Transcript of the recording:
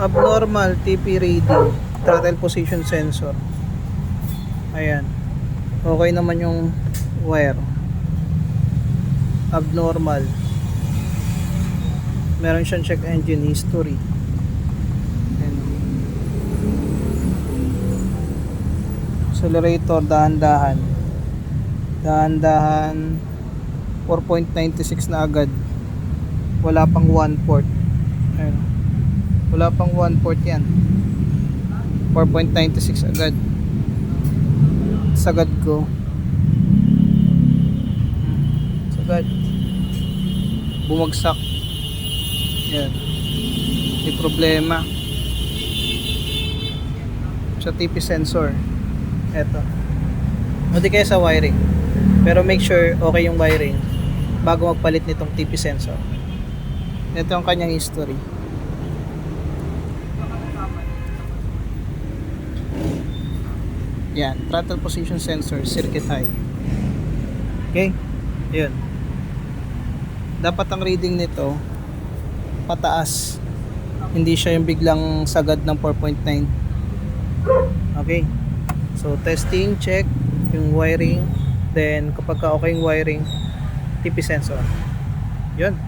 Abnormal TP reading, throttle position sensor. Ayan. Okay naman yung wire. Abnormal. Meron siyang check engine history. Ayan. Accelerator, dahan-dahan. Dahan-dahan. 4.96 na agad. Wala pang 1 port. Ayan. Wala pang 1 port yan. 4.96 agad. Sagad ko. Sagad. Bumagsak. Yan. May problema. Sa TP sensor. Eto. Hindi kaya sa wiring. Pero make sure okay yung wiring bago magpalit nitong TP sensor. Ito ang kanyang history. Yan, throttle position sensor, circuit high. Okay? Yun. Dapat ang reading nito pataas. Hindi siya yung biglang sagad ng 4.9. Okay? So, testing, check yung wiring. Then, kapag okay yung wiring, TP sensor. Yun.